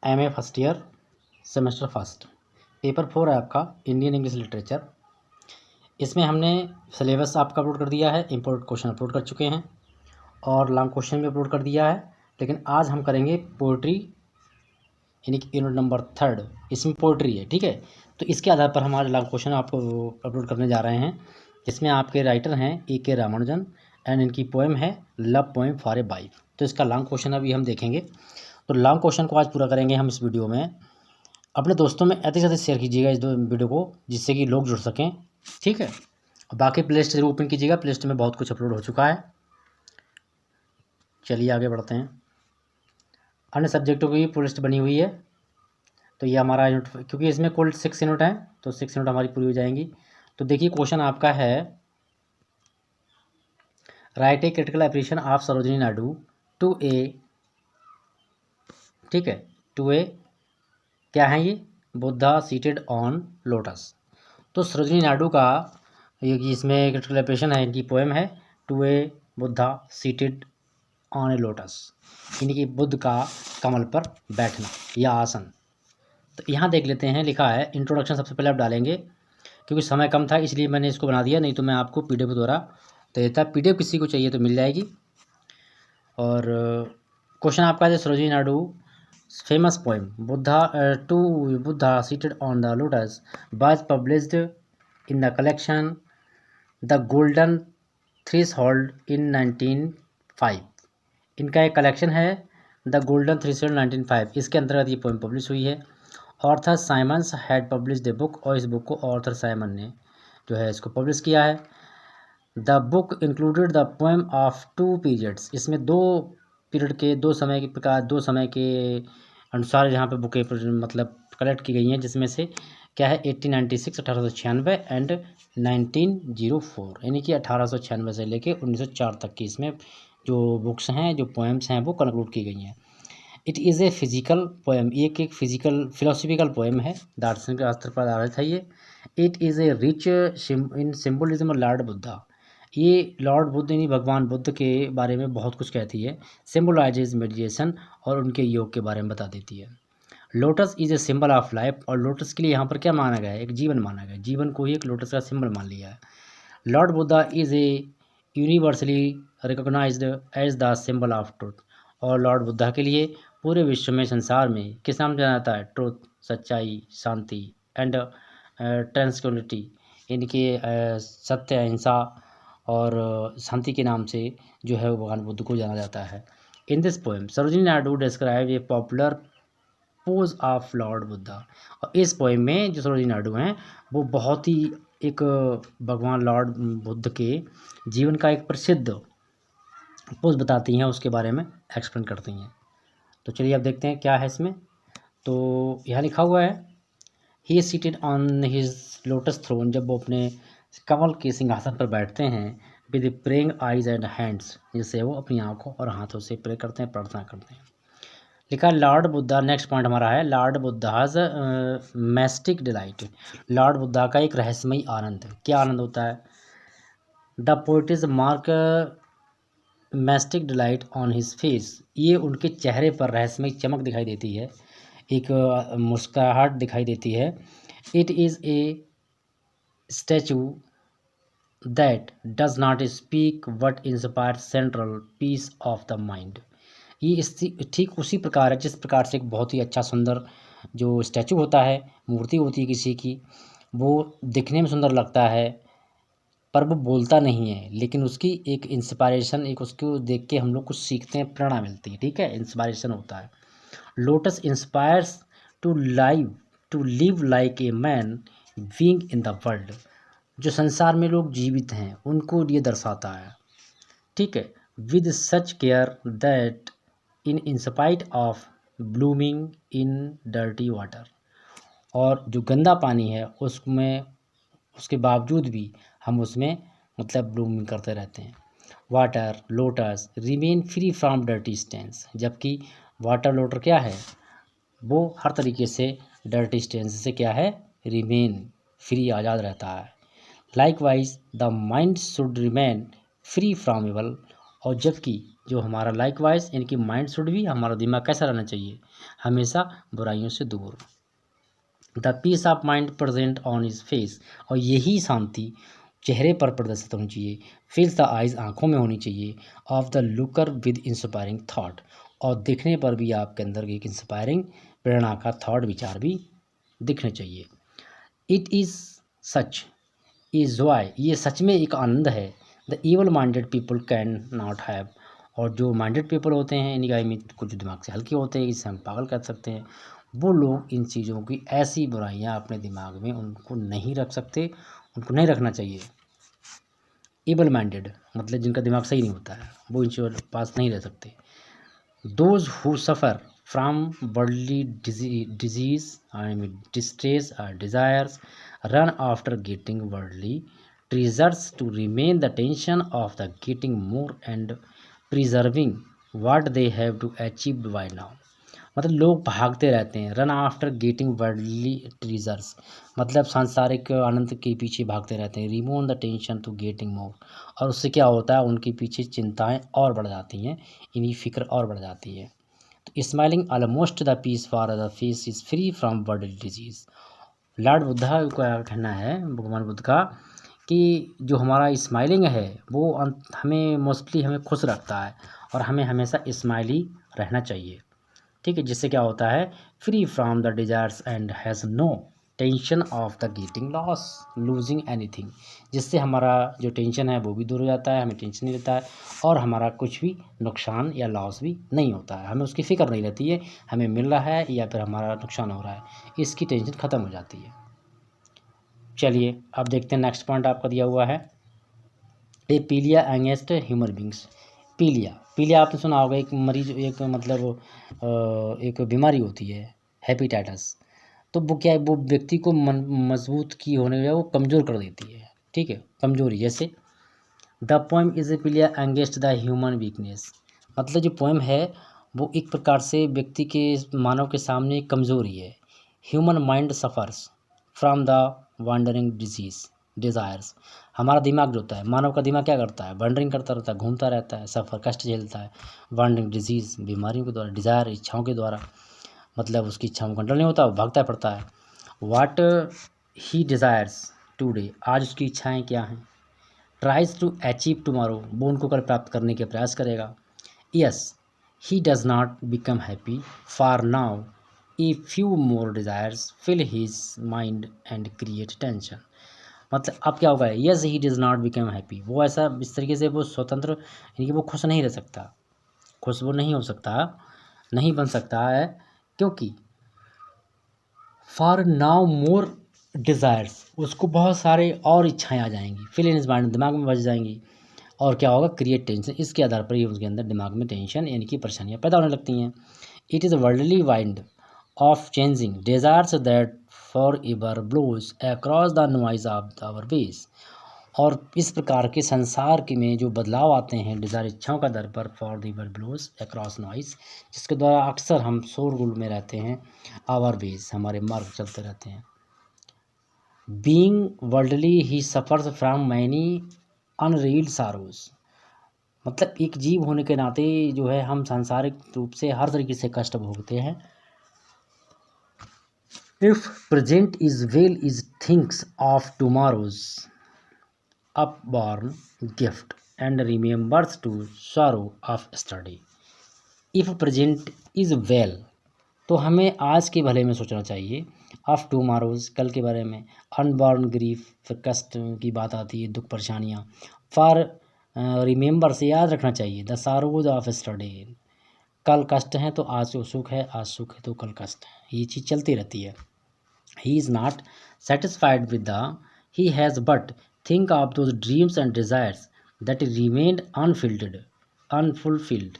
MA first year semester first paper 4 है आपका Indian English literature. इसमें हमने सिलेबस आपका अपलोड कर दिया है, इम्पोर्टेंट क्वेश्चन अपलोड कर चुके हैं और लॉन्ग क्वेश्चन भी अपलोड कर दिया है। लेकिन आज हम करेंगे पोइट्री, यानी कि यूनिट नंबर 3, इसमें पोइट्री है, ठीक है। तो इसके आधार पर हमारे लॉन्ग क्वेश्चन आपको अपलोड करने जा रहे हैं। इसमें आपके राइटर हैं A.K. रामानुजन एंड इनकी पोएम है love poem for a wife. तो इसका लॉन्ग क्वेश्चन अभी हम देखेंगे। तो लॉन्ग क्वेश्चन को आज पूरा करेंगे हम इस वीडियो में। अपने दोस्तों में अधिक से अधिक शेयर कीजिएगा इस वीडियो को, जिससे कि लोग जुड़ सकें, ठीक है। बाकी प्ले लिस्ट जरूर ओपन कीजिएगा, प्ले लिस्ट में बहुत कुछ अपलोड हो चुका है। चलिए आगे बढ़ते हैं। अन्य सब्जेक्टों की प्ले लिस्ट बनी हुई है। तो ये हमारा यूनिट, क्योंकि इसमें कुल 6 यूनिट हैं तो 6 यूनिट हमारी पूरी हो जाएंगी। तो देखिए क्वेश्चन आपका है, write a critical appreciation of Sarojini Naidu to a, ठीक है, टू ए क्या है ये, बुद्धा सीटेड ऑन लोटस। तो सरोजिनी नायडू का ये इसमें क्रिटिकल एप्रिसिएशन है, इनकी पोएम है to a Buddha seated on a lotus, यानी कि बुद्ध का कमल पर बैठना या आसन। तो यहाँ देख लेते हैं, लिखा है इंट्रोडक्शन सबसे पहले आप डालेंगे, क्योंकि समय कम था इसलिए मैंने इसको बना दिया, नहीं तो मैं आपको PDF द्वारा दे देता। PDF किसी को चाहिए तो मिल जाएगी। और क्वेश्चन आपका है Sarojini Naidu famous poem Buddha to Buddha seated on the lotus was published in the collection the golden threshold in 1905। इनका एक कलेक्शन है द गोल्डन थ्रेशोल्ड 1905, इसके अंतर्गत ये पोएम पब्लिश हुई है। Arthur Symons had published the book, और इस बुक को ऑर्थर साइमन ने जो है इसको पब्लिश किया है। The book included the poem of 2 periods, इसमें 2 पीरियड के, 2 समय के प्रकार, 2 समय के अनुसार यहाँ पे बुकें मतलब कलेक्ट की गई हैं, जिसमें से क्या है 1896 1896 एंड 1904, यानी कि 1896 से लेके 1904 तक की इसमें जो बुक्स हैं, जो पोएम्स हैं वो कंक्लूड की गई हैं। It is a physical poem, ये एक फिजिकल फिलोसफिकल पोएम है, दार्शनिक शास्त्र पर आधारित है ये। It is A rich in symbolism Lord Buddha, ये लॉर्ड बुद्ध यानी भगवान बुद्ध के बारे में बहुत कुछ कहती है। सिम्बोलाइजेज मेडिटेशन, और उनके योग के बारे में बता देती है। Lotus is a symbol of life, और लोटस के लिए यहाँ पर क्या माना गया है, एक जीवन माना गया है, जीवन को ही एक लोटस का सिंबल मान लिया है। Lord Buddha is a universally recognised as the symbol of truth, और लॉर्ड बुद्धा के लिए पूरे विश्व में, संसार में किस नाम जाना जाता है, ट्रुथ, सच्चाई, शांति एंड ट्रांसक्विलिटी, यानी कि सत्य, अहिंसा और शांति के नाम से जो है भगवान बुद्ध को जाना जाता है। In this poem Sarojini Naidu describe A popular pose of Lord Buddha, और इस पोएम में जो सरोजिनी नायडू हैं वो बहुत ही एक भगवान लॉर्ड बुद्ध के जीवन का एक प्रसिद्ध पोज बताती हैं, उसके बारे में एक्सप्लेन करती हैं। तो चलिए अब देखते हैं क्या है इसमें। तो यहाँ लिखा हुआ है, he is seated on his lotus throne, जब वो अपने कमल के सिंहासन पर बैठते हैं, with praying eyes and hands, जिससे वो अपनी आंखों और हाथों से प्रे करते हैं, प्रार्थना करते हैं। लिखा लॉर्ड बुद्धा, नेक्स्ट पॉइंट हमारा है Lord Buddha's mastic delight, Lord Buddha का एक रहस्यमयी आनंद है। क्या आनंद होता है, the poet is mark mastic delight on his face, ये उनके चेहरे पर रहस्यमयी चमक दिखाई देती है, एक मुस्कुराहट दिखाई देती है। It is a statue that does not speak but inspire central peace of the mind, ये इस ठीक उसी प्रकार है जिस प्रकार से एक बहुत ही अच्छा सुंदर जो स्टैचू होता है, मूर्ति होती है किसी की, वो दिखने में सुंदर लगता है पर वो बोलता नहीं है, लेकिन उसकी एक इंस्पायरेशन, एक उसको देख के हम लोग कुछ सीखते हैं, प्रेरणा मिलती है, ठीक है, इंस्पायरेशन होता है। Lotus inspires to live like a man being in the world, जो संसार में लोग जीवित हैं उनको ये दर्शाता है, ठीक है। With such care that in spite of blooming in dirty water, और जो गंदा पानी है उसमें, उसके बावजूद भी हम उसमें मतलब ब्लूमिंग करते रहते हैं। Water lotus remain free from dirty stains, जबकि वाटर लोटर क्या है, वो हर तरीके से डर्टी स्टेन्स से क्या है, रिमेन फ्री, आज़ाद रहता है। Likewise the mind should remain free from evil, और जबकि जो हमारा लाइकवाइज इनकी माइंड शुड भी, हमारा दिमाग कैसा रहना चाहिए, हमेशा बुराइयों से दूर। The peace of mind present on his face, और यही शांति चेहरे पर प्रदर्शित होनी चाहिए। फिल्स द आइज, आंखों में होनी चाहिए। Of the looker with inspiring thought, और दिखने पर भी आपके अंदर एक इंस्पायरिंग प्रेरणा का थॉट, विचार भी दिखने चाहिए। It is such is Joy, ये सच में एक आनंद है। The evil minded people can not have, और जो माइंडेड पीपल होते हैं, इनका में कुछ दिमाग से हल्के होते हैं, इसे हम पागल कह सकते हैं, वो लोग इन चीज़ों की ऐसी बुराइयां अपने दिमाग में उनको नहीं रख सकते, उनको नहीं रखना चाहिए। इवल माइंडेड मतलब जिनका दिमाग सही नहीं होता है, वो इन चीज़ों के पास नहीं रह सकते। Those who suffer from worldly disease, I mean distress or desires, run after getting worldly treasures to remain the tension of the getting more and preserving what they have to achieve by now। मतलब लोग भागते रहते हैं, run after getting worldly treasures, मतलब सांसारिक आनंद के पीछे भागते रहते हैं। Remove the tension to getting more, और उससे क्या होता है, उनके पीछे चिंताएं और बढ़ जाती हैं, इन्हीं फिक्र और बढ़ जाती है। तो smiling almost the peace for the face is free from worldly disease. Lord Buddha का कहना है, भगवान बुद्ध का, कि जो हमारा स्माइलिंग है वो हमें मोस्टली हमें खुश रखता है, और हमें हमेशा स्माइली रहना चाहिए। ठीक है, जिससे क्या होता है, free from the desires and has no tension of the getting loss losing anything, जिससे हमारा जो टेंशन है वो भी दूर हो जाता है, हमें टेंशन नहीं रहता है, और हमारा कुछ भी नुकसान या लॉस भी नहीं होता है, हमें उसकी फ़िक्र नहीं रहती है, हमें मिल रहा है या फिर हमारा नुकसान हो रहा है, इसकी टेंशन ख़त्म हो जाती है। चलिए अब देखते हैं नेक्स्ट पॉइंट आपका दिया हुआ है, ए पीलिया एंगेस्ट ह्यूमन बींग्स। पीलिया आपने सुना होगा, एक मरीज, एक मतलब एक बीमारी होती है हेपेटाइटिस। तो वो क्या है, वो व्यक्ति को मजबूत की होने में वो कमज़ोर कर देती है। ठीक है, कमजोरी, जैसे द पोएम इज ए पीलिया एंगेस्ट द ह्यूमन वीकनेस, मतलब जो पोएम है वो एक प्रकार से व्यक्ति के, मानव के सामने एक कमज़ोरी है। Human mind suffers from the wandering desires, हमारा दिमाग जो होता है, मानव का दिमाग क्या करता है, वंडरिंग करता रहता है, घूमता रहता है, सफ़र कष्ट झेलता है। वांडरिंग डिजीज़ बीमारियों के द्वारा, डिज़ायर इच्छाओं के द्वारा, मतलब उसकी इच्छाओं का कंट्रोल नहीं होता, वो भागता फिरता है। वाट ही डिज़ायर्स टूडे, आज उसकी इच्छाएं क्या हैं। ट्राइज टू अचीव टुमारो, वो उनको कल प्राप्त करने के प्रयास करेगा। Yes he does not become happy for now, a few more desires fill his mind and create tension, मतलब अब क्या होगा, yes he does not become happy, वो ऐसा इस तरीके से वो स्वतंत्र, यानी कि वो खुश नहीं रह सकता, खुश वो नहीं हो सकता, नहीं बन सकता है, क्योंकि फॉर नाउ मोर डिज़ायर्स, उसको बहुत सारे और इच्छाएं आ जाएंगी, फिल इन माइंड, दिमाग में बच जाएंगी, और क्या होगा, क्रिएट टेंशन, इसके आधार पर ही उसके अंदर दिमाग में टेंशन यानी कि परेशानियाँ पैदा होने लगती हैं। It is worldly wind of changing desires that for ever blows across the noise of our ways, और इस प्रकार के संसार के में जो बदलाव आते हैं डिज़ायर इच्छाओं का दर पर, for the ever blows across noise, जिसके द्वारा अक्सर हम शोरगुल में रहते हैं, आवर वेज, हमारे मार्ग चलते रहते हैं। Being worldly he suffers from many unreal sorrows, मतलब एक जीव होने के नाते जो है हम सांसारिक रूप से हर तरीके से कष्ट भोगते हैं। If present is well is thinks of tomorrow's unborn gift and remembers to sorrow of study. If present is well, तो हमें आज के भले में सोचना चाहिए, ऑफ टुमारोज, कल के बारे में, अनबॉर्न ग्रीफ, फिर कष्ट की बात आती है, दुख परेशानियाँ, फॉर रिमेंबर से याद रखना चाहिए, द सारोज ऑफ स्टडी, कल कष्ट है तो आज जो सुख है, आज सुख है तो कल कष्ट है, ये चीज़ चलती रहती है। He is not satisfied with the he has but think of those dreams and desires that remained unfulfilled,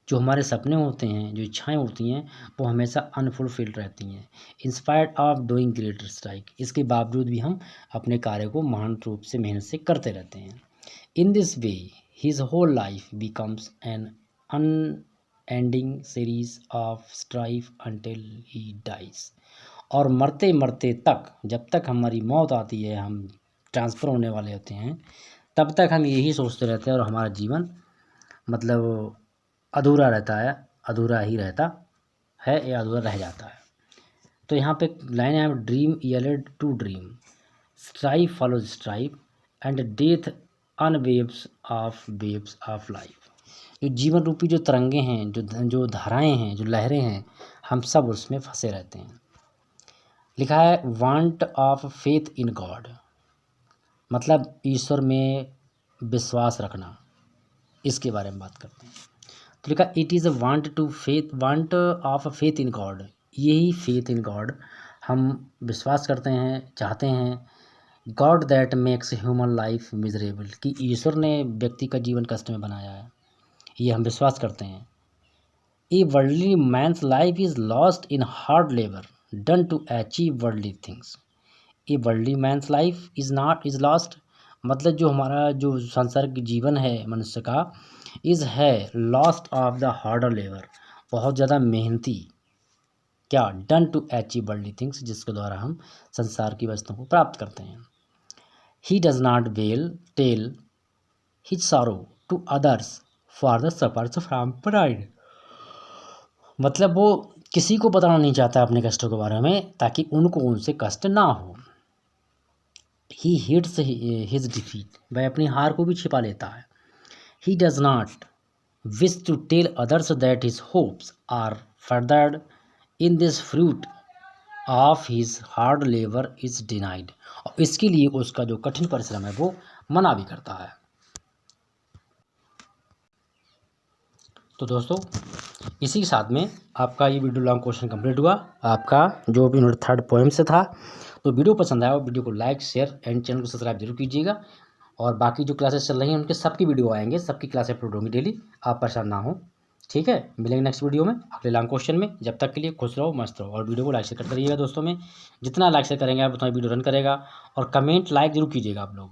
जो हमारे सपने होते हैं, जो इच्छाएं होती हैं, वो हमेशा अनफुलफिल्ड रहती हैं। Inspired of doing greater strike, इसके बावजूद भी हम अपने कार्य को महान रूप से मेहनत से करते रहते हैं। In this way his whole life becomes an unending series of strife until he dies, और मरते मरते तक, जब तक हमारी मौत आती है, हम ट्रांसफ़र होने वाले होते हैं, तब तक हम यही सोचते रहते हैं, और हमारा जीवन मतलब अधूरा रहता है, अधूरा ही रहता है या अधूरा रह जाता है। तो यहाँ पे लाइन है, dream yield to dream, strife follows strife and death unweaves of life. जो जीवन रूपी जो तरंगे हैं, जो धाराएं हैं, जो लहरें हैं, हम सब उसमें फंसे रहते हैं। लिखा है want of faith in God, मतलब ईश्वर में विश्वास रखना, इसके बारे में बात करते हैं। तो लिखा it is a want of faith in God, यही फेथ इन गॉड, हम विश्वास करते हैं, चाहते हैं, God that makes human life miserable, कि ईश्वर ने व्यक्ति का जीवन कष्ट में बनाया है, ये हम विश्वास करते हैं। A worldly man's life is lost in hard labour done to achieve worldly things. A worldly man's life is lost, मतलब जो हमारा जो सांसारिक जीवन है मनुष्य का, है lost of the harder labour, बहुत ज़्यादा मेहनती, क्या, done to achieve worldly things, जिसके द्वारा हम संसार की वस्तुओं को प्राप्त करते हैं। He does not tell his sorrow to others for the suffers from pride, मतलब वो किसी को बताना नहीं चाहता अपने कष्टों के बारे में, ताकि उनको उनसे कष्ट ना हो। ही हिड्स हिज डिफीट, वह अपनी हार को भी छिपा लेता है। He does not wish to tell others that his hopes are furthered in this fruit of his hard labor is denied, और इसके लिए उसका जो कठिन परिश्रम है वो मना भी करता है। तो दोस्तों, इसी के साथ में आपका ये वीडियो लॉन्ग क्वेश्चन कंप्लीट हुआ, आपका जो भी यूनिट 3 पोएम से था। तो वीडियो पसंद आया, वीडियो को लाइक, शेयर एंड चैनल को सब्सक्राइब जरूर कीजिएगा। और बाकी जो क्लासेस चल रही हैं उनके सबकी वीडियो आएंगे, सबकी क्लासेस अपलोड होंगी डेली, आप परेशान ना हो। ठीक है, मिलेंगे नेक्स्ट वीडियो में अगले लॉन्ग क्वेश्चन में। जब तक के लिए खुश रहो, मस्त रहो, और वीडियो को लाइक शेयर करते रहिएगा दोस्तों में। जितना लाइक शेयर करेंगे आप उतना वीडियो रन करेगा, और कमेंट लाइक जरूर कीजिएगा आप लोग।